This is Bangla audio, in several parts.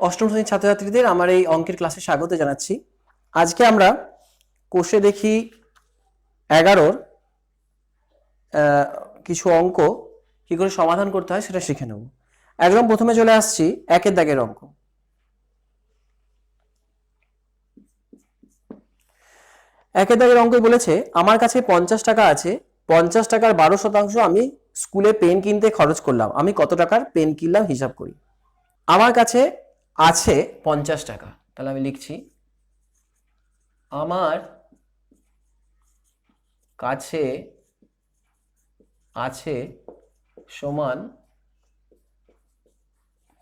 অষ্টম শ্রেণীর ছাত্রছাত্রীদের আমার এই অঙ্কের ক্লাসে স্বাগত জানাচ্ছি। আজকে আমরা কোষে দেখি 11 কিছু অঙ্ক কি করে সমাধান করতে হয় সেটা শিখে নেব। একদম প্রথমে চলে আসছি একের দাগের অঙ্ক। একের দাগের অঙ্ক বলেছে আমার কাছে 50 টাকা আছে, 50 টাকার 12% আমি স্কুলে পেন কিনতে খরচ করলাম, আমি কত টাকার পেন কিনলাম হিসাব করি। আমার কাছে আছে 50 টাকা, তাহলে আমি লিখছি আমার কাছে আছে সমান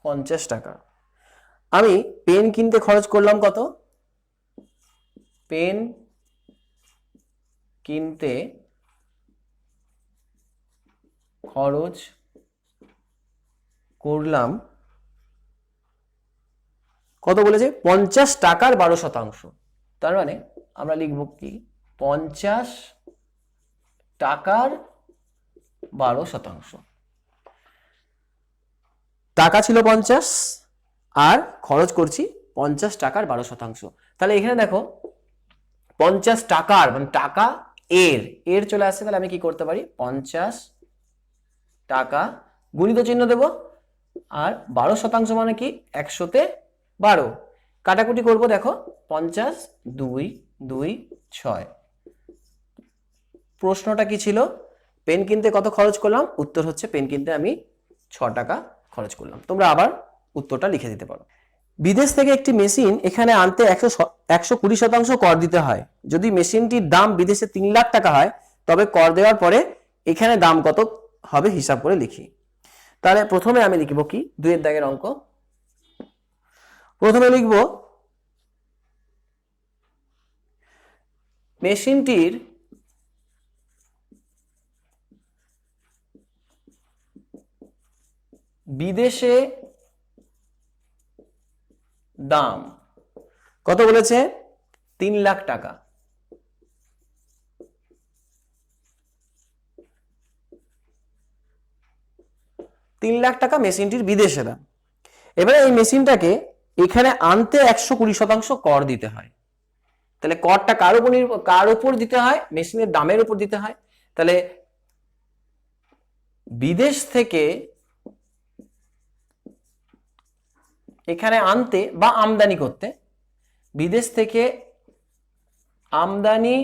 50 টাকা। আমি পেন কিনতে খরচ করলাম কত? পেন কিনতে খরচ করলাম কত বলেছে? 50 টাকার 12%। তার মানে আমরা লিখব কি 50 টাকার 12%। টাকা ছিল 50 আর খরচ করছি 50 টাকার 12%। তাহলে এখানে দেখো 50 টাকার মানে টাকা এর এর চলে আসছে, তাহলে আমি কি করতে পারি 50 টাকা গুণিত চিহ্ন দেব আর 12% মানে কি 100তে 12 কাটাকুটি করব। দেখো 50 2 2 6। প্রশ্নটা কি ছিল? পেন কিনতে কত খরচ করলাম? উত্তর হচ্ছে পেন কিনতে আমি 6 টাকা খরচ করলাম। তোমরা আবার উত্তরটা লিখে দিতে পারো। বিদেশ থেকে একটি মেশিন এখানে আনতে 120% কর দিতে হয়। যদি মেশিনটির দাম বিদেশে 3 লাখ টাকা হয় তবে কর দেওয়ার পরে এখানে দাম কত হবে হিসাব করে লিখি। তাহলে প্রথমে আমি লিখব কি 2 এর দাগের অঙ্ক। প্রথমে লিখব মেশিনটির বিদেশে দাম কত বলেছে? 3 লাখ টাকা। 3 লাখ টাকা মেশিনটির বিদেশে দাম। এবারে এই মেশিনটাকে এখানে আনতে 120% কর দিতে হয়। তাহলে করটা কার উপর দিতে হয়? মেশিনের দামের উপর দিতে হয়। তাহলে বিদেশ থেকে এখানে আনতে বা আমদানি করতে, বিদেশ থেকে আমদানি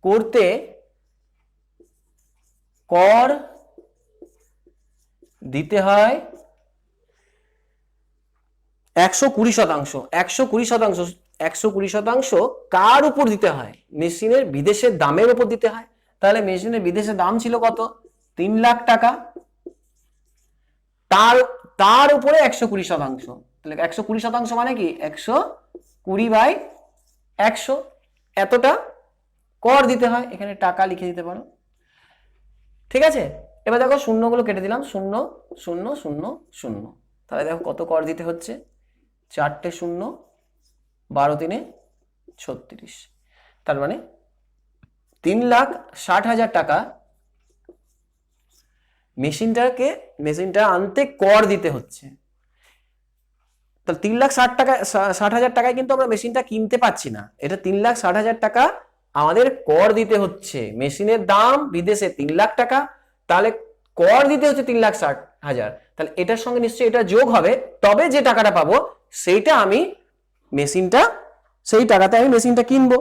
করতে কর দিতে হয় 120%। 120% কার উপর দিতে হয়? মেশিনের বিদেশের দামের উপর দিতে হয়। তাহলে মেশিনের বিদেশের দাম ছিল কত? 3 লাখ টাকা। তার উপরে 120%। তাহলে 120% মানে কি 120/100 এতটা কর দিতে হয়। এখানে টাকা লিখে দিতে পারো। ঠিক আছে, এবার দেখো শূন্যগুলো কেটে দিলাম, 0 0 0 0। তাহলে দেখো কত কর দিতে হচ্ছে? 4টে 0, 12 3 36। তার মানে 3,60,000 টাকা মেশিনটা আনতে কর দিতে হচ্ছে। তাহলে 3,60,000 টাকায় কিন্তু আমরা মেশিনটা কিনতে পাচ্ছি না। এটা 3,60,000 টাকা আমাদের কর দিতে হচ্ছে। মেশিনের দাম বিদেশে 3 লাখ টাকা, তাহলে কর দিতে হচ্ছে 3,60,000। তাহলে এটার সঙ্গে নিশ্চয়ই এটা যোগ হবে, তবে যে টাকাটা পাবো সেইটা আমি সেই টাকাতে আমি মেশিনটা কিনবো।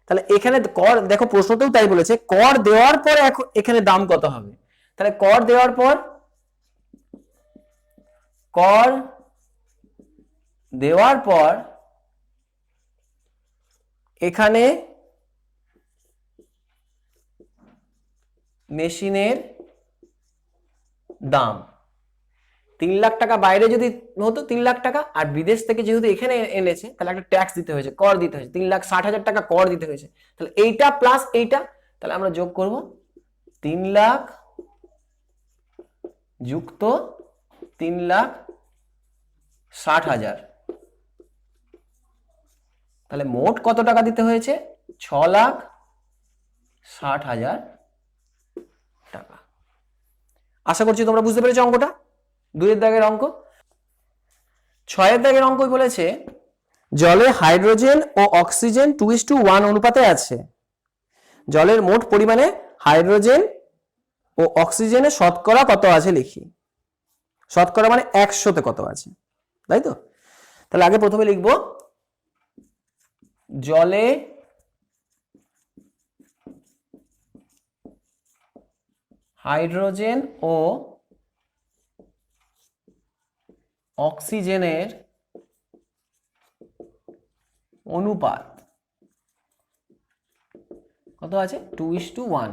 তাহলে এখানে কর, দেখো প্রশ্নতেও তাই বলেছে, কর দেওয়ার পর এখানে দাম কত হবে। তাহলে কর দেওয়ার পর এখানে মেশিনের দাম 3 লাখ টাকা, বাইরে যদি হতো 3 লাখ টাকা, আর বিদেশ থেকে যেহেতু এখানে এনেছে তাহলে একটা ট্যাক্স দিতে হয়েছে, কর দিতে হয়েছে, 3,60,000 টাকা কর দিতে হয়েছে। তাহলে এইটা প্লাস এইটা, তাহলে আমরা যোগ করব 3 লাখ যুক্ত 3,60,000। তাহলে মোট কত টাকা দিতে হয়েছে? 6,60,000 টাকা। আশা করছি তোমরা বুঝতে পেরেছো অঙ্কটা, 2 এর দাগের অঙ্ক। ছয়ের দাগের অঙ্ক বলেছে জলে হাইড্রোজেন ও অক্সিজেন 2:1 অনুপাতে আছে, জলের মোট পরিমাণে হাইড্রোজেন ও অক্সিজেনের শতকরা কত আছে লিখি। শতকরা মানে 100তে কত আছে, তাই তো? তাহলে আগে প্রথমে লিখব জলে হাইড্রোজেন ও অক্সিজেনের অনুপাত কত আছে, 2:1।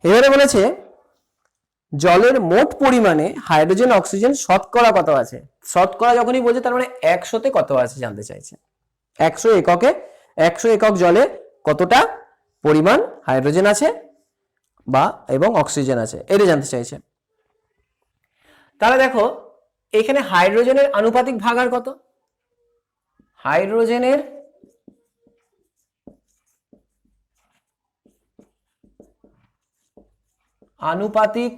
এবারে বলেছে জলের মোট পরিমাণে হাইড্রোজেন অক্সিজেন শতকরা কত আছে। শতকরা যখনই বলছে তার মানে 100তে কত আছে জানতে চাইছে। 100 এককে, 100 একক জলে কতটা পরিমাণ হাইড্রোজেন আছে বা এবং অক্সিজেন আছে এটা জানতে চাইছে। তাহলে দেখো এখানে হাইড্রোজেনের আনুপাতিক ভাগার কত, হাইড্রোজেনের আনুপাতিক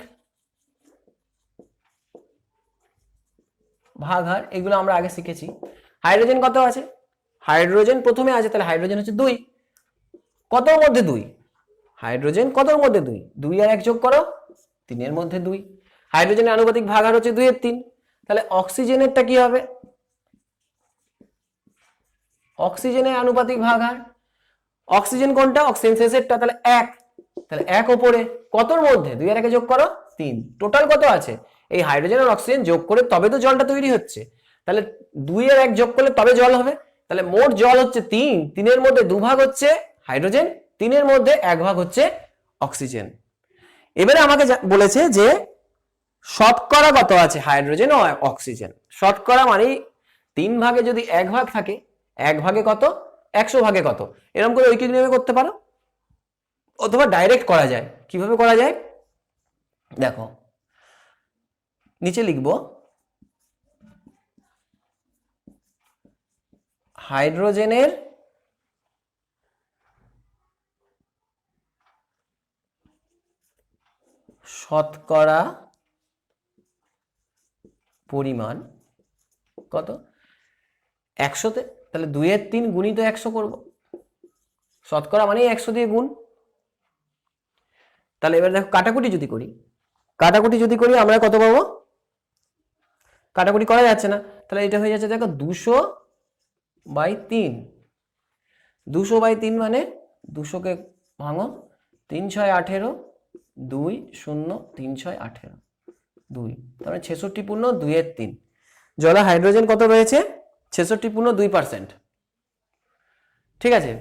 ভাগার, এগুলো আমরা আগে শিখেছি। হাইড্রোজেন কত আছে, হাইড্রোজেন প্রথমে আছে, তাহলে হাইড্রোজেন হচ্ছে 2। কতর মধ্যে 2, হাইড্রোজেন কতর মধ্যে 2, 2 আর 1 যোগ করো, 3 এর মধ্যে 2। হাইড্রোজেনের আনুপাতিক ভাগার হচ্ছে 2/3। তাহলে অক্সিজেনেরটা কি হবে, অক্সিজেনের আনুপাতিক ভাগার, অক্সিজেন কোনটা, অক্সিজেন শেষেরটা, তাহলে 1। তাহলে 1 উপরে কতর মধ্যে, 2 আর 1 যোগ করো 3। টোটাল কত আছে, এই হাইড্রোজেন আর অক্সিজেন যোগ করে তবে তো জলটা তৈরি হচ্ছে, তাহলে 2 আর 1 যোগ করলে তবে জল হবে। তাহলে মোট জল হচ্ছে 3, 3 এর মধ্যে 2 ভাগ হচ্ছে হাইড্রোজেন, 3 এর মধ্যে 1 ভাগ হচ্ছে অক্সিজেন। এবারে আমাকে বলেছে যে শতকরা কত আছে হাইড্রোজেন ও অক্সিজেন। শতকরা মানে 3 ভাগে যদি 1 ভাগ থাকে, 1 ভাগে কত, 100 ভাগে কত, এরকম করে ঐকিক নিয়মে করতে পারো অথবা ডাইরেক্ট করা যায়। কিভাবে করা যায় দেখো, নিচে লিখব হাইড্রোজেনের শতকরা পরিমাণ কত, 100তে, তাহলে 2/3 গুণিত 100 করব, শতকরা মানে 100 দিয়ে গুণ। তাহলে এবার দেখো কাটাকুটি যদি করি, কাটাকুটি যদি করি আমরা কত পাবো, কাটাকুটি করা যাচ্ছে না, তাহলে এটা হয়ে যাচ্ছে দেখো 200/3। 200/3 মানে 200 কে ভাঙো, 3 6 18, 2 0 3 6 18, 2, তাহলে 66/2/3। জলে হাইড্রোজেন কত রয়েছে, 66.2%। ঠিক আছে,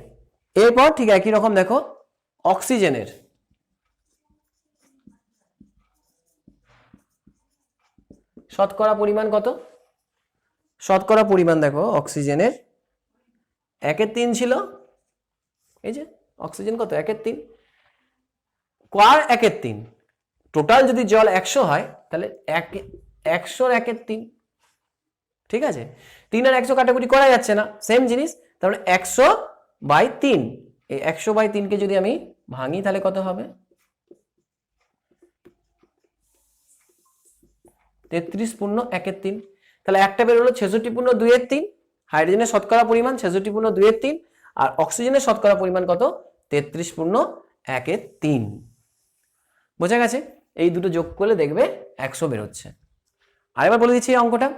এরপর ঠিক একই রকম দেখো অক্সিজেনের শতকরা পরিমাণ কত, শতকরা পরিমাণ দেখো অক্সিজেনের 1/3 ছিল, এই যে অক্সিজেন কত 1/3, কার 1/3, টোটাল যদি জল 100 হয় তাহলে 100 1/3। ঠিক আছে, 3 আর 100 কাটাকুটি করা যাচ্ছে না, সেম জিনিস, তাহলে 100/3, এই 100/3 কে যদি আমি ভাঙি তাহলে কত হবে, 33.13। তাহলে একটা বের হলো 66.2/3, হাইড্রোজেনের শতকরা পরিমাণ 66.2/3 আর অক্সিজেনের শতকরা পরিমাণ কত, 33.13। বোঝা গেছে, এই দুটো যোগ করলে দেখবে 100 বের হচ্ছে। আরেকবার বলে দিচ্ছি এই অঙ্কটা,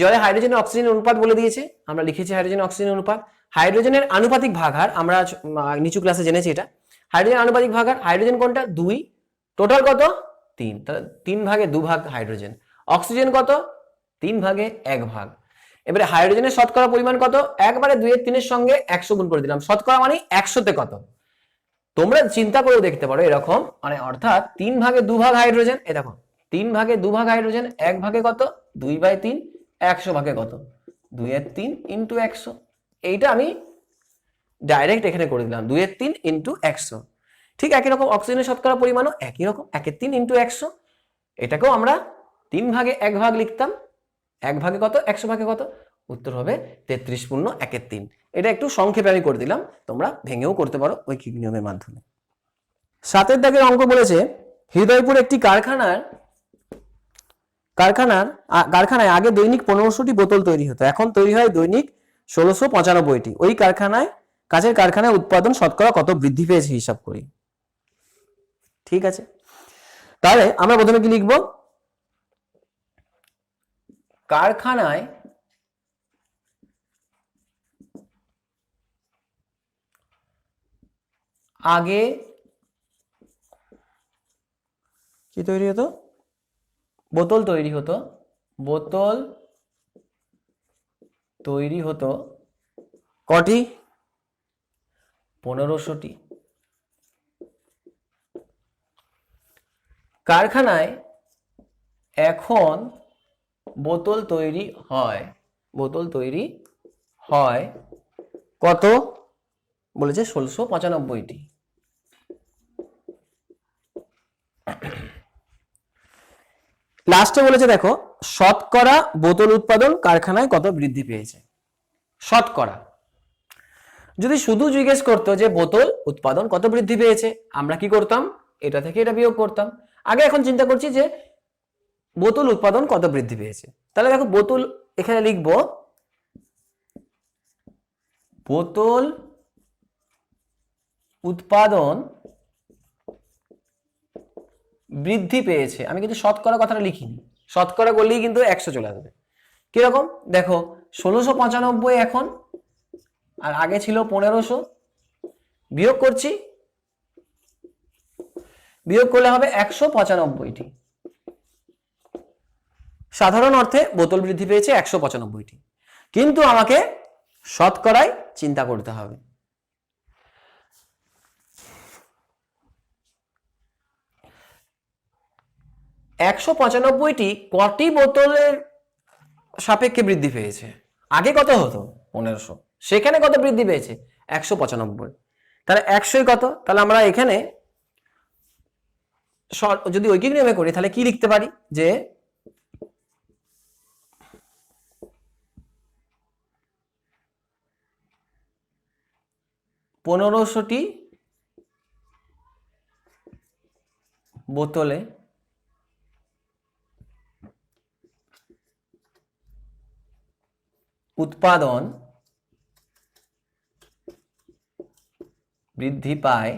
জলে হাইড্রোজেন অক্সিজেন অনুপাত বলে দিয়েছে, আমরা লিখেছি হাইড্রোজেন অক্সিজেন অনুপাত। হাইড্রোজেনের আনুপাতিক ভাগার আমরা নিচু ক্লাসে জেনেছি এটা, হাইড্রোজেন আনুপাতিক ভাগার, হাইড্রোজেন কোনটা 2, টোটাল কত 3, তাহলে 3 ভাগে 2 ভাগ হাইড্রোজেন। অক্সিজেন কত, 3 ভাগে 1 ভাগ। এবারে হাইড্রোজেনের শতকরা পরিমাণ কত, একবারে 2 এর 3 এর সঙ্গে 100 গুণ করে দিলাম, শতকরা মানে 100তে কত। তোমরা চিন্তা করে দেখতে পারো এরকম, মানে অর্থাৎ 3 ভাগে 2 ভাগ হাইড্রোজেন, এই দেখো 3 ভাগে 2 ভাগ হাইড্রোজেন, 1 ভাগে কত 2/3, 100 ভাগে কত 2/3 ইন্টু 100। এইটা আমি ডাইরেক্ট এখানে করে দিলাম 2/3 ইন্টু 100। ঠিক একই রকম অক্সিজেনের শতকরা পরিমাণও একই রকম 1/3 ইন্টু 100। এটাকেও আমরা 3 ভাগে 1 ভাগ লিখতাম, 1 ভাগে কত 100 ভাগে কত, উত্তর হবে 33.13। এটা একটু সংক্ষেপে আমি করে দিলাম, তোমরা ভেঙেও করতে পারো ঐকিক নিয়মের মাধ্যমে। 7 এর দাগের অঙ্ক বলেছে হৃদয়পুর একটি কারখানায় আগে দৈনিক 1500টি বোতল তৈরি হতো, এখন তৈরি হয় দৈনিক 1695টি। ওই কাছের কারখানায় উৎপাদন শতকরা কত বৃদ্ধি পেয়েছে হিসাব করি। ঠিক আছে, তাহলে আমরা প্রথমে কি লিখব? কারখানায় আগে কি তৈরি হতো? বোতল তৈরি হতো। বোতল তৈরি হতো কটি? 1500টি। কারখানায় এখন বোতল তৈরি হয় কত? বলেছে 1695টি। লাস্টে বলেছে দেখো, শতকরা বোতল উৎপাদন কারখানায় কত বৃদ্ধি পেয়েছে। শতকরা যদি শুধু জিজ্ঞেস করতো যে বোতল উৎপাদন কত বৃদ্ধি পেয়েছে, আমরা কি করতাম? এটা থেকে এটা বিয়োগ করতাম। আগে এখন চিন্তা করছি যে বোতল উৎপাদন কত বৃদ্ধি পেয়েছে। তাহলে দেখো, বোতল এখানে লিখব বোতল উৎপাদন বৃদ্ধি পেয়েছে। আমি কিন্তু শতকরা কথাটা লিখিনি, শতকরা করলেই কিন্তু 100 চলে আসবে। কিরকম দেখো, 1695 এখন, আর আগে ছিল 1500। বিয়োগ করছি, বিয়োগ করলে হবে 195টি। সাধারণ অর্থে বোতল বৃদ্ধি পেয়েছে 195টি, কিন্তু আমাকে শতকরায় চিন্তা করতে হবে। একশো 95টি কটি বোতলের সাপেক্ষে বৃদ্ধি পেয়েছে? আগে কত হতো? 1500, সেখানে কত বৃদ্ধি পেয়েছে? 195। তাহলে 100 কত? তাহলে আমরা এখানে যদি ঐকিক নিয়মে করি তাহলে কি লিখতে পারি? যে 1500টি বোতলে উৎপাদন বৃদ্ধি পায়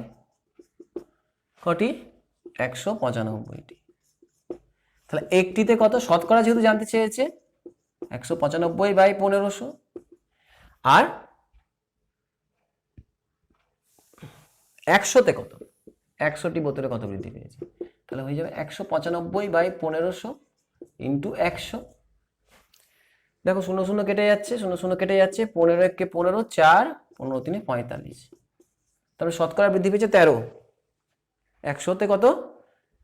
কটি? 195টি। তাহলে একটিতে কত? শতকরা যেহেতু জানতে চেয়েছে, 195/1500, আর 100তে কত? 100টি বোতলে কত বৃদ্ধি পেয়েছে? তাহলে হয়ে যাবে 195/1500 ইন্টু 100। দেখো, 0 কেটে যাচ্ছে, 0 কেটে যাচ্ছে, 15 একে 15, 4, 15 3 45। তারপরে শতকরা বৃদ্ধি পেয়েছে 13। 100তে কত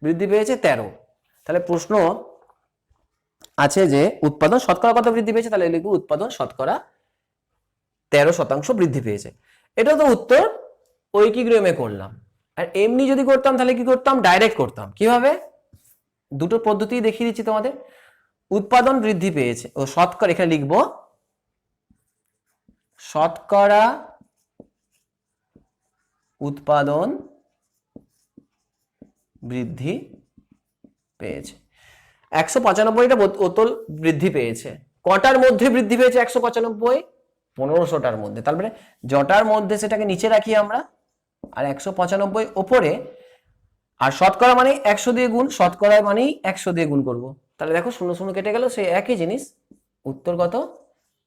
বৃদ্ধি পেয়েছে? 13। তাহলে প্রশ্ন আছে যে উৎপাদন শতকরা কত বৃদ্ধি পেয়েছে, তাহলে লিখব উৎপাদন শতকরা 13% বৃদ্ধি পেয়েছে। এটা তো উত্তর ঐকিক নিয়মে করলাম। আর এমনি যদি করতাম তাহলে কি করতাম? ডাইরেক্ট করতাম। কিভাবে? দুটো পদ্ধতি দেখিয়ে দিচ্ছি তোমাদের। উৎপাদন বৃদ্ধি পেয়েছে, ও শতকরা, এখানে লিখব শতকরা উৎপাদন বৃদ্ধি পেয়েছে। 195টা বোতল বৃদ্ধি পেয়েছে। কটার মধ্যে বৃদ্ধি পেয়েছে? 195, 1500টার মধ্যে। তার মানে জটার মধ্যে সেটাকে নিচে রাখি আমরা, আর 195 ওপরে, আর শতকরা মানে 100 দিয়ে গুণ, শতকরা মানেই 100 দিয়ে গুণ করব। তাহলে দেখো, 0 কেটে গেল, সেই একই জিনিস। উত্তর কত?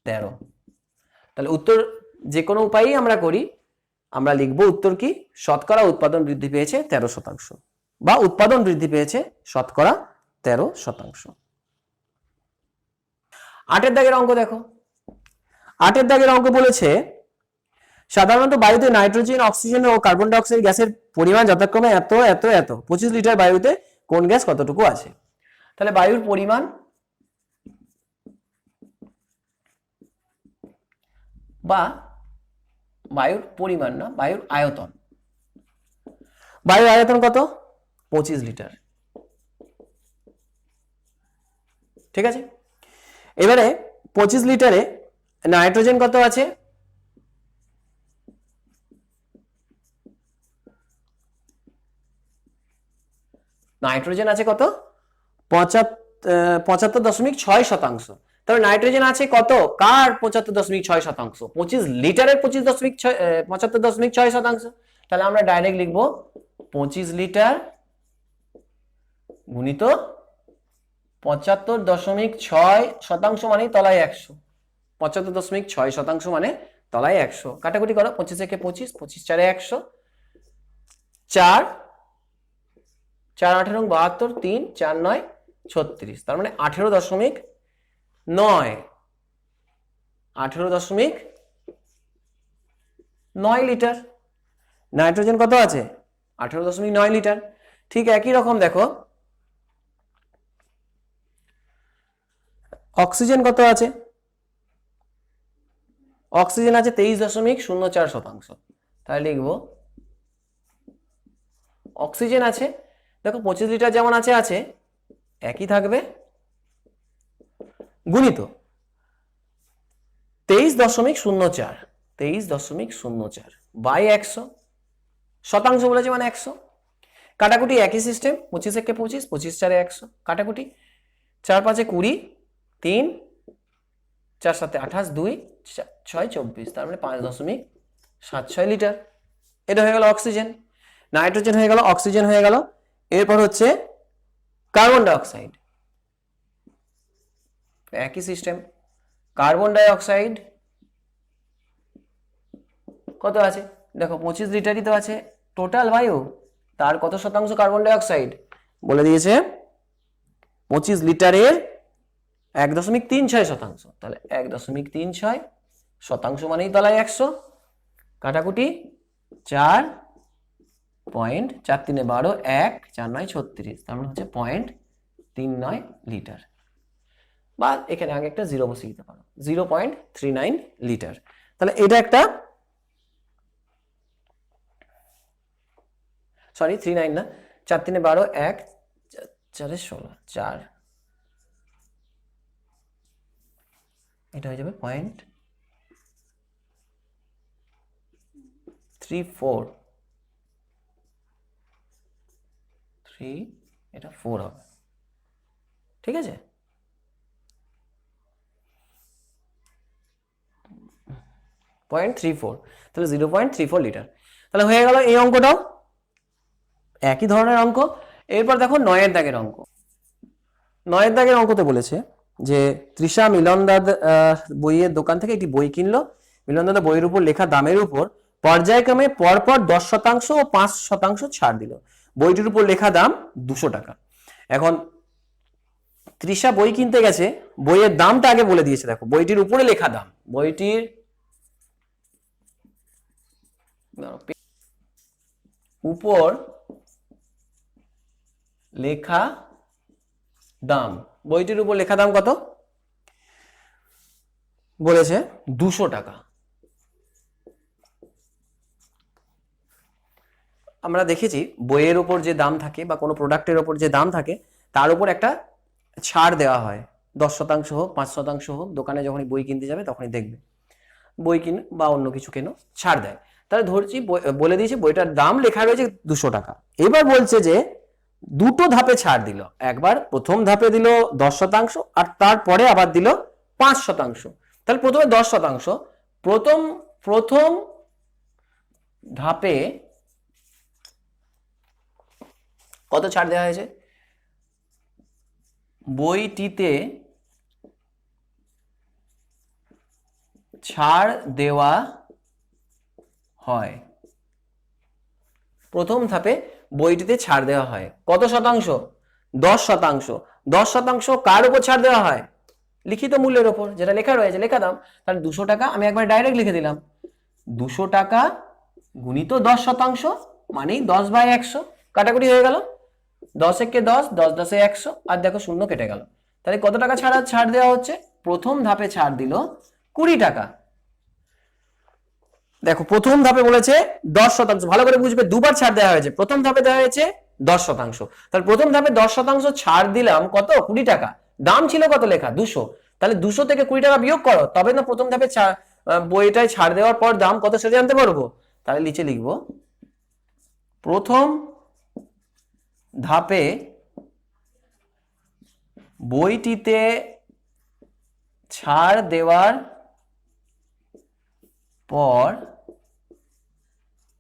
13। তাহলে উত্তর যে কোনো উপায়েই আমরা করি, আমরা লিখব উত্তর কি? শতকরা উৎপাদন বৃদ্ধি পেয়েছে 13%, বা উৎপাদন বৃদ্ধি পেয়েছে শতকরা 13%। 8এর দাগের অঙ্ক দেখো। 8এর দাগের অঙ্ক বলেছে, সাধারণত বায়ুতে নাইট্রোজেন, অক্সিজেন ও কার্বন ডাই অক্সাইড গ্যাসের পরিমাণ যথাক্রমে এত এত এত। 25 লিটার বায়ুতে কোন গ্যাস কতটুকু আছে? তাহলে বায়ুর পরিমাণ বা বায়ুর পরিমাণ না, বায়ুর আয়তন। বায়ুর আয়তন কত? 25 লিটার। ঠিক আছে, এবারে 25 লিটারে নাইট্রোজেন কত আছে? নাইট্রোজেন আছে কত 75.6%। তবে নাইট্রোজেন আছে কত কার 75.6%, 25 লিটারের 75.6%। তাহলে আমরা ডাইরেক্ট লিখবো 25 লিটার গুণিত 75.6% মানে তলায় 100, 75.6% মানে তলায় 100। কাটাকুটি করো, 25 একে 25, 25 4 100, 4 4 18 72, 3 4 9 36, তার মানে 18.9 লিটার। নাইট্রোজেন কত আছে 18.9 লিটার। ঠিক একই রকম দেখো অক্সিজেন কত আছে, অক্সিজেন আছে 23.04%। তাহলে লিখবো অক্সিজেন আছে দেখো 25 লিটার যেমন আছে আছে একই থাকবে, গুণিত 23.04 বাই 100, শতাংশ বলেছে মানে 100। কাটাকুটি একই সিস্টেম, 25 একে 25, 25 4 100, কাটাকুটি 4 5 20, 3 4 7 28, 2 6 24, তার মানে 5.76 লিটার। এটা হয়ে গেল অক্সিজেন। নাইট্রোজেন হয়ে গেল, অক্সিজেন হয়ে গেল। এরপর হচ্ছে কার্বন ডাইঅক্সাইড, একই সিস্টেম। কার্বন ডাইঅক্সাইড কত আছে দেখো 25 লিটারই তো আছে টোটাল বায়ু, তার কত শতাংশ কার্বন ডাইঅক্সাইড বলে দিয়েছে 25 লিটারের 1.36%। তাহলে 1.36% মানেই তলায় 100। কাটাকুটি 4 পয়েন্ট 4 3 12, 1 4 9 36, তার মানে হচ্ছে 0.39 লিটার, বা এখানে আগে একটা জিরো বসিয়ে দিতে পারো, 0.39 লিটার। তাহলে এটা একটা, সরি 39 না, 4 3 12, 1 4 16, 4, এটা হয়ে যাবে 0.34, 3 এটা 4 হবে, ঠিক আছে। তাহলে 0.34 লিটার। তাহলে হয়ে গেল এই অঙ্কটাও একই ধরনের অঙ্ক। এরপর দেখো 9 দাগের অঙ্ক। 9 দাগের অঙ্কতে বলেছে যে তৃষা মিলনদার বইয়ের দোকান থেকে একটি বই কিনলো। মিলনদাদা বইয়ের উপর লেখা দামের উপর পর্যায়ক্রমে পরপর 10% ও 5% ছাড় দিল। বইটির উপর লেখা দাম 200 টাকা। এখন তৃষা বই কিনতে গেছে, বইয়ের দামটা আগে বলে দিয়েছে, দেখো বইটির উপরে লেখা দাম, বইটির উপর লেখা দাম, বইটির উপর লেখা দাম কত বলেছে 200 টাকা। আমরা দেখেছি বইয়ের উপর যে দাম থাকে বা কোনো প্রোডাক্টের উপর যে দাম থাকে তার উপর একটা ছাড় দেওয়া হয়, 10% হোক 5% হোক, দোকানে যখনই বই কিনতে যাবে তখনই দেখবে বই কিনে বা অন্য কিছু কেন ছাড় দেয়। তাহলে ধরছি বলে দিয়েছে বইটার দাম লেখা রয়েছে 200 টাকা। এবার বলছে যে দুটো ধাপে ছাড় দিল, একবার প্রথম ধাপে দিল 10% আর তারপরে আবার দিল 5%। তাহলে প্রথমে 10%, প্রথম ধাপে কত ছাড় দেওয়া হয়েছে, বইটিতে ছাড় দেওয়া হয়, প্রথম ধাপে বইটিতে ছাড় দেওয়া হয় কত শতাংশ, 10%। 10% কার উপর ছাড় দেওয়া হয়, লিখিত মূল্যের উপর, যেটা লেখা রয়েছে লেখা দাম। তাহলে 200 টাকা আমি একবার ডাইরেক্ট লিখে দিলাম, 200 টাকা গুণিত 10% মানেই 10/100। কাটাকুটি হয়ে গেল, 10 একে 10, 10 10 100, আর দেখো শূন্য কেটে গেল। তাহলে কত টাকা ছাড় দেওয়া হচ্ছে, প্রথম ধাপে ছাড় দিল 20 টাকা। দেখো প্রথম ধাপে বলেছে 10%, ভালো করে বুঝবে, দুবার ছাড় দেওয়া হয়েছে, প্রথম ধাপে দেওয়া হয়েছে 10%। তাহলে প্রথম ধাপে 10% ছাড় দিলাম কত, 20 টাকা। দাম ছিল কত লেখা 200, তাহলে 200 থেকে 20 টাকা বিয়োগ করো, তবে না প্রথম ধাপে বইটায় ছাড় দেওয়ার পর দাম কত সেটা জানতে পারবো। তাহলে নিচে লিখবো প্রথম ধাপে বইটিতে ছাড় দেওয়ার পর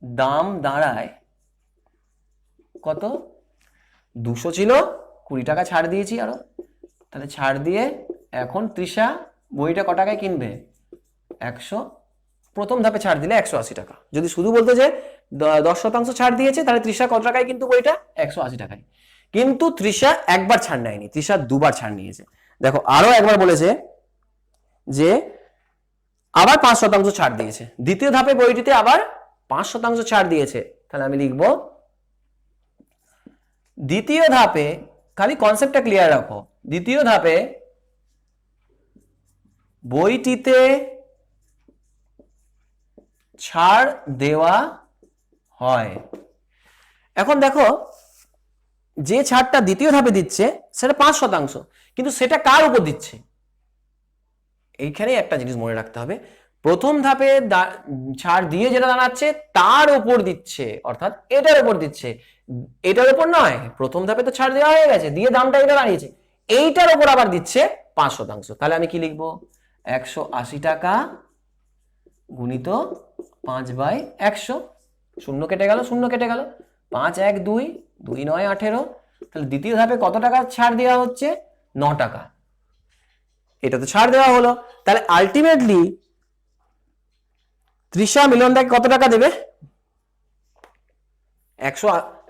দাম দাঁড়ায় কত? 200 ছিল, 20 টাকা ছাড় দিয়েছি আরো, তাহলে ছাড় দিয়ে এখন তৃষা বইটা ক টাকায় কিনবে? 100, প্রথম ধাপে ছাড় দিলে 180 টাকা। যদি শুধু বলতো যে 10% ছাড় দিয়েছে, তাহলে তৃষা কত টাকায় কিন্তু বইটা? 180 টাকায়। কিন্তু তৃষা একবার ছাড় নেয়নি, তৃষা দুবার ছাড় নিয়েছে। দেখো আরো একবার বলেছে যে আবার 5% ছাড় দিয়েছে, দ্বিতীয় ধাপে বইটিতে আবার 5% ছাড় দিয়েছে। তাহলে আমি লিখবো দ্বিতীয় ধাপে, খালি কনসেপ্টটা ক্লিয়ার রাখো, দ্বিতীয় ধাপে বইটিতে ছাড় দেওয়া হয়। এখন দেখো যে ছাড়টা দ্বিতীয় ধাপে দিচ্ছে সেটা 5%, কিন্তু সেটা কার উপর দিচ্ছে? এইখানে একটা জিনিস মনে রাখতে হবে, প্রথম ধাপে ছাড় দিয়ে যেটা দাঁড়াচ্ছে তার উপর দিচ্ছে, অর্থাৎ এটার উপর দিচ্ছে, এটার উপর নয়। প্রথম ধাপে তো ছাড় দেওয়া হয়ে গেছে, দিয়ে দামটা এটা দাঁড়িয়েছে, এইটার উপর আবার দিচ্ছে 5%। তাহলে আমি কি লিখবো? 180 টাকা গুণিত 5/100, শূন্য কেটে গেল, শূন্য কেটে গেল, 5 1 2, 2 9 18। তাহলে দ্বিতীয় ধাপে কত টাকা ছাড় দেওয়া হচ্ছে? 9 টাকা। এটা তো ছাড় দেওয়া হলো, তাহলে আলটিমেটলি তৃষা মিলনদাকে কত টাকা দেবে? 100,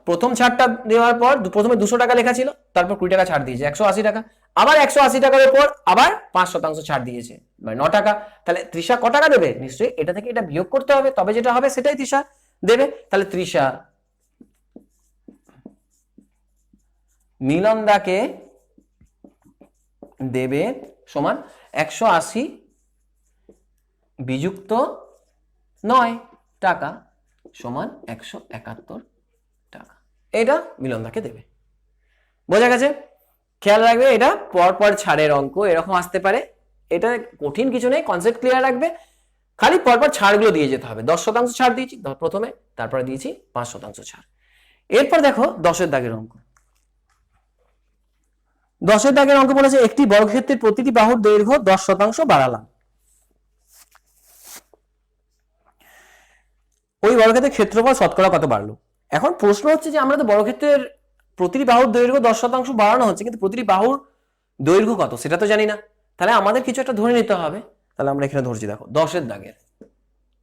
প্রথম ছাড়টা দেওয়ার পর প্রথমে 200 টাকা লেখা ছিল, তারপর 20 টাকা ছাড় দিয়েছে, 180 টাকা। আবার 180 টাকার উপর আবার 5% ছাড় দিয়েছে, মানে 9 টাকা। তাহলে তৃষা ক টাকা দেবে? নিশ্চয়ই এটা থেকে এটা বিয়োগ করতে হবে, তবে যেটা হবে সেটাই তৃষা দেবে। তাহলে তৃষা মিলনদাকে দেবে সমান 180 বিযুক্ত 9 টাকা সমান 171 টাকা। এটা মিলনদাকে দেবে। বোঝা গেছে? খেয়াল রাখবে, এটা পরপর ছাড়ের অঙ্ক এরকম আসতে পারে, এটা কঠিন কিছু নেই, কনসেপ্ট ক্লিয়ার রাখবে, খালি পরপর ছাড়গুলো দিয়ে যেতে হবে। 10% ছাড় দিয়েছি প্রথমে, তারপরে দিয়েছি 5% ছাড়। এরপর দেখো 10-এর দাগের অঙ্ক। 10-এর দাগের অঙ্ক বলেছে একটি বর্গক্ষেত্রের প্রতিটি বাহুর দৈর্ঘ্য 10% বাড়ালাম। ওই বর্গক্ষেত্রের ক্ষেত্রফল শতকরা কত বাড়লো? এখন প্রশ্ন হচ্ছে যে আমরা তো বর্গক্ষেত্রের প্রতিটি বাহুর দৈর্ঘ্য 10% বাড়ানো হচ্ছে, কিন্তু প্রতিটি বাহুর দৈর্ঘ্য কত সেটা তো জানি না। তাহলে আমাদের কিছু একটা ধরে নিতে হবে। তাহলে আমরা এখানে ধরছি, দেখো 10-এর দাগের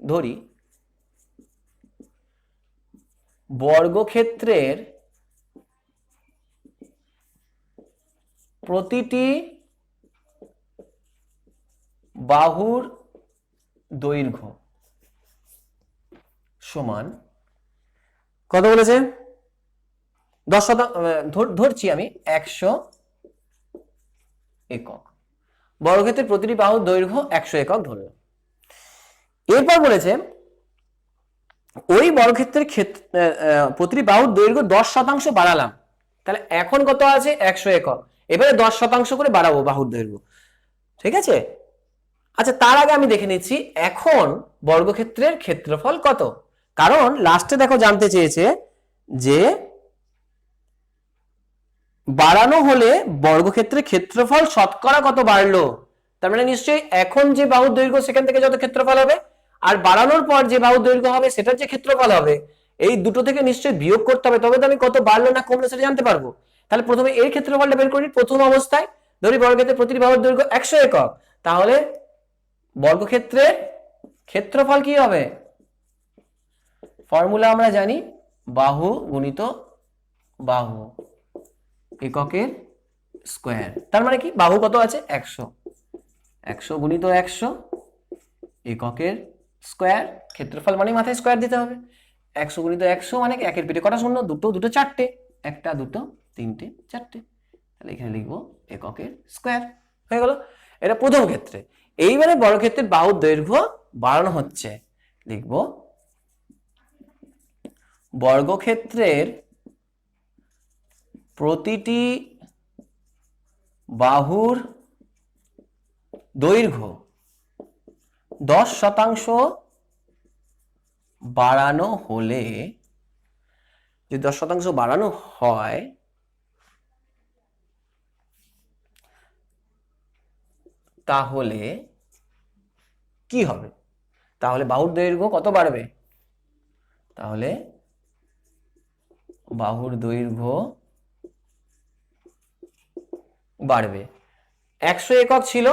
ধরি বর্গক্ষেত্রের প্রতিটি বাহুর দৈর্ঘ্য সমান কত বলেছে? 10%, ধরছি আমি 100 একক। বর্গক্ষেত্রের প্রতিটি বাহুর দৈর্ঘ্য 100 একক ধরলাম। এরপর বলেছে ওই বর্গক্ষেত্রের প্রতিটি বাহুর দৈর্ঘ্য 10% বাড়ালাম। তাহলে এখন কত আছে? 100 একক। এবারে 10% করে বাড়াবো বাহুর দৈর্ঘ্য, ঠিক আছে? আচ্ছা, তার আগে আমি দেখে নিচ্ছি এখন বর্গক্ষেত্রের ক্ষেত্রফল কত, কারণ লাস্টে দেখো জানতে চেয়েছে যে বাড়ানো হলে বর্গক্ষেত্রের ক্ষেত্রফল শতকরা কত বাড়লো। তার মানে নিশ্চয়ই এখন যে বাহুর দৈর্ঘ্য সেখান থেকে যত ক্ষেত্রফল হবে, আর বাড়ানোর পর যে বাহুর দৈর্ঘ্য হবে সেটার যে ক্ষেত্রফল হবে, এই দুটো থেকে নিশ্চয়ই বিয়োগ করতে হবে, তবে তো আমি কত বাড়লো না কমলো সেটা জানতে পারবো। তাহলে প্রথমে এর ক্ষেত্রফলটা বের করি। প্রথম অবস্থায় ধরি বর্গক্ষেত্রের প্রতিটি বাহুর দৈর্ঘ্য 100 একক, তাহলে বর্গক্ষেত্রের ক্ষেত্রফল কি হবে? ফর্মুলা আমরা জানি, বাহু গুণিত বাহু এককের স্কয়ার। তার মানে কি? বাহু কত আছে? 100, 100 গুণিত 100 এককের স্কয়ার। ক্ষেত্রফল মানে মাথায় স্কয়ার দিতে হবে। 100 গুণিত 100 মানে একের পিঠে কটা শূন্য? দুটো, দুটো চারটে, একটা দুটো তিনটে চারটে। তাহলে এখানে লিখবো এককের স্কয়ার। হয়ে গেল, এটা প্রথম ক্ষেত্রে। এইবারে বর্গক্ষেত্রের বাহুর দৈর্ঘ্য বাড়ানো হচ্ছে, লিখবো বর্গক্ষেত্রের প্রতিটি বাহুর দৈর্ঘ্য 10% বাড়ানো হলে, যদি 10% বাড়ানো হয় তাহলে কি হবে? তাহলে বাহুর দৈর্ঘ্য কত বাড়বে? তাহলে বাহুর দৈর্ঘ্য বাড়বে। 100 একক ছিল,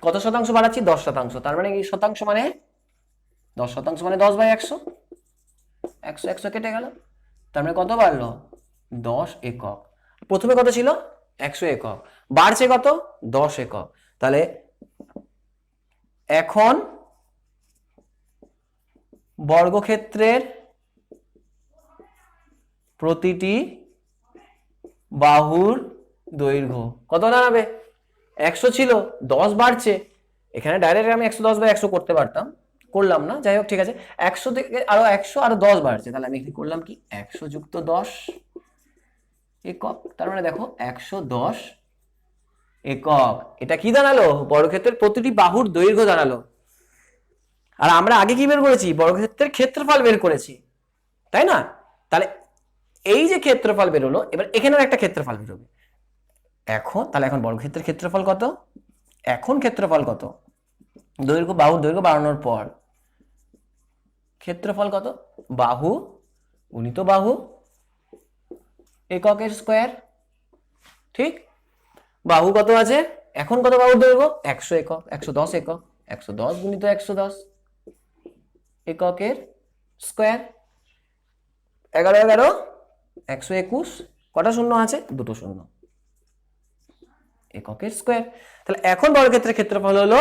কত শতাংশ বাড়াচ্ছি? 10%। তার মানে কি শতাংশ মানে 10% মানে 10/100, 100 100 কেটে গেল, তার মানে কত বাড়লো? 10 একক। প্রথমে কত ছিল? 100 একক, বাড়ছে কত? 10 একক। তাহলে এখন বর্গক্ষেত্রের প্রতিটি বাহুর দৈর্ঘ্য কত দাঁড়াবে? 100 ছিল, 10 বাড়ছে। এখানে ডাইরেক্ট আমি 110/100 করতে পারতাম, করলাম না, যাই হোক ঠিক আছে। 100 থেকে আরো 100 আরো 10 বাড়ছে, তাহলে আমি এখানে করলাম কি 100 যুক্ত 10 একক। তার মানে দেখো 110 একক। এটা কি দাঁড়ালো? বর্গক্ষেত্রের প্রতিটি বাহুর দৈর্ঘ্য দাঁড়ালো। আর আমরা আগে কি বের করেছি? বর্গক্ষেত্রের ক্ষেত্রফল বের করেছি, তাই না? তাহলে এই যে ক্ষেত্রফল বেরোলো, এবার এখানেও একটা ক্ষেত্রফল বেরোবে। এখন বর্গক্ষেত্রের ক্ষেত্রফল কত? এখন ক্ষেত্রফল কত? দৈর্ঘ্য, বাহুর দৈর্ঘ্য বাড়ানোর পর ক্ষেত্রফল কত? বাহু গুণিত বাহু এককের স্কয়ার। ঠিক, বাহু কত আছে এখন? কত বাহুর দৈর্ঘ্য? 100 একক, 110 একক, 110 গুণিত 110 এককের স্কয়ার। 11 11 121, কটা শূন্য আছে? দুটো শূন্য, এককের স্কয়ার। তাহলে এখন বর্গক্ষেত্রের ক্ষেত্রফল হলো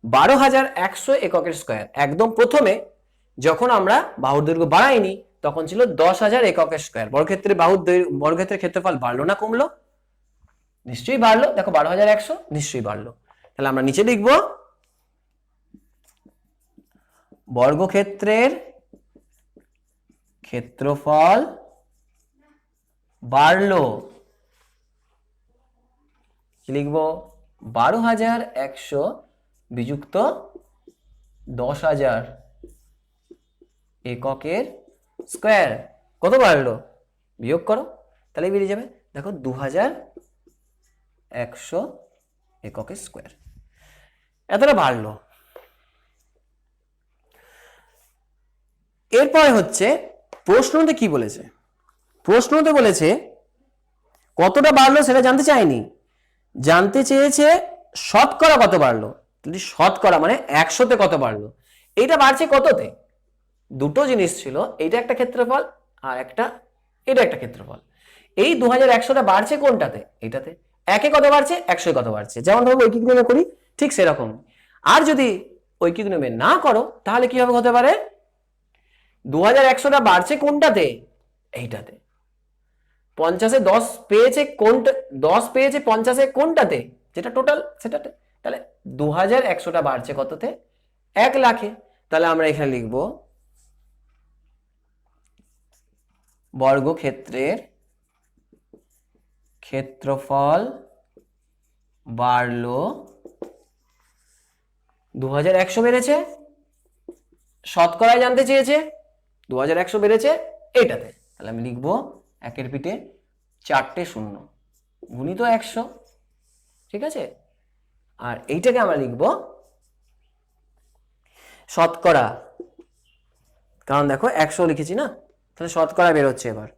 12,100 এককের স্কয়ার। একদম প্রথমে যখন আমরা বাহুর দৈর্ঘ্য বাড়াইনি তখন ছিল 10,000 এককের স্কয়ার। বর্গক্ষেত্রের ক্ষেত্রফল বাড়লো না কমলো? নিশ্চয়ই বাড়লো। দেখো 12,100 নিশ্চয়ই বাড়লো। তাহলে আমরা নিচে লিখব বর্গক্ষেত্রের ক্ষেত্রফল বাড়লো। কি লিখবো? 12,100 বিযুক্ত 10,000 এককের স্কয়ার। কত বাড়লো? বিয়োগ করো, তাহলে বেরিয়ে যাবে। দেখো 2,100 এককের স্কয়ার, এতটা বাড়লো। এরপরে হচ্ছে প্রশ্নতে কি বলেছে? প্রশ্নতে বলেছে কতটা বাড়লো সেটা জানতে চাইনি, জানতে চেয়েছে শতকরা কত বাড়লো। যদি শতকরা মানে 100তে কত বাড়লো, এইটা বাড়ছে কততে? দুটো জিনিস ছিল, এইটা একটা ক্ষেত্রফল আর এটা একটা ক্ষেত্রফল। এই 2,100টা বাড়ছে কোনটাতে? এইটাতে। একে কত বাড়ছে? 100 কত বাড়ছে। যেমন ধরো ঐকিক নিয়মে করি ঠিক সেরকম। আর যদি ঐকিক নিয়মে না করো তাহলে কিভাবে হতে পারে? 2,100টা বাড়ছে কোনটাতে? এইটাতে। 50-এ 10 পেয়েছে কোনটা? 10 পেয়েছে 50-এ কোনটাতে? যেটা টোটাল সেটাতে। তাহলে 2,100টা বাড়ছে কততে? 1 লাখে। তাহলে আমরা এখানে লিখব বর্গক্ষেত্রের ক্ষেত্রফল বাড়লো 2,100 বেড়েছে। শতকরায় জানতে চেয়েছে 2,100 বেড়েছে এটাতে। তাহলে আমি লিখবো 1-এর পিঠে 4টে শূন্য গুণিত 100। ঠিক আছে, আর এইটাকে আমরা লিখবো শতকরা, কারণ দেখো 100 লিখেছি না, তাহলে শতকরা বেরোচ্ছে এবার।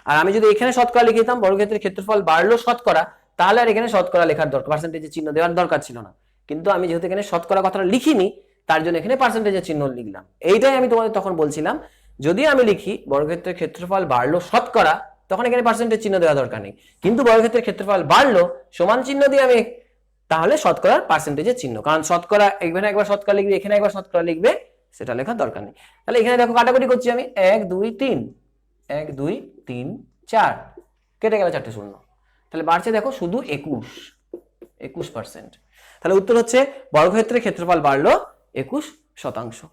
আর আমি যদি এখানে শতকরা লিখে দিতাম বর্গক্ষেত্রের ক্ষেত্রফল বাড়লো শতকরা, তাহলে আর এখানে শতকরা লেখার দরকার, পার্সেন্টেজের চিহ্ন দেওয়ার দরকার ছিল না। কিন্তু আমি যেহেতু এখানে শতকরা কথাটা লিখিনি তার জন্য এখানে পার্সেন্টেজের চিহ্ন লিখলাম। এইটাই আমি তোমাদের তখন বলছিলাম, যদি আমি লিখি বর্গক্ষেত্রের ক্ষেত্রফল বাড়লো শতকরা, তখন এখানে পার্সেন্টেজ চিহ্ন দেওয়া দরকার নেই। কিন্তু বর্গক্ষেত্রের ক্ষেত্রফল বাড়লো সমান চিহ্ন দিয়ে আমি, তাহলে শতকরার পার্সেন্টেজের চিহ্ন, কারণ শতকরা এখানে একবার শতকরা লিখবে, এখানে একবার শতকরা লিখবে, সেটা লেখার দরকার নেই। তাহলে এখানে দেখো কাটাকুটি করছি আমি, 1 2 3 1 2 3 4, কেটে গেল 4টে শূন্য। তাহলে বাড়ছে দেখো শুধু 21%। তাহলে উত্তর হচ্ছে বর্গক্ষেত্রের ক্ষেত্রফল বাড়লো 21%।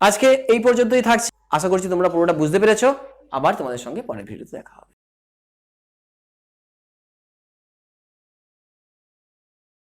আজকে এই পর্যন্তই থাকছে। আশা করছি তোমরা পুরোটা বুঝতে পেরেছো। আবার তোমাদের সঙ্গে পরের ভিডিওতে দেখা হবে।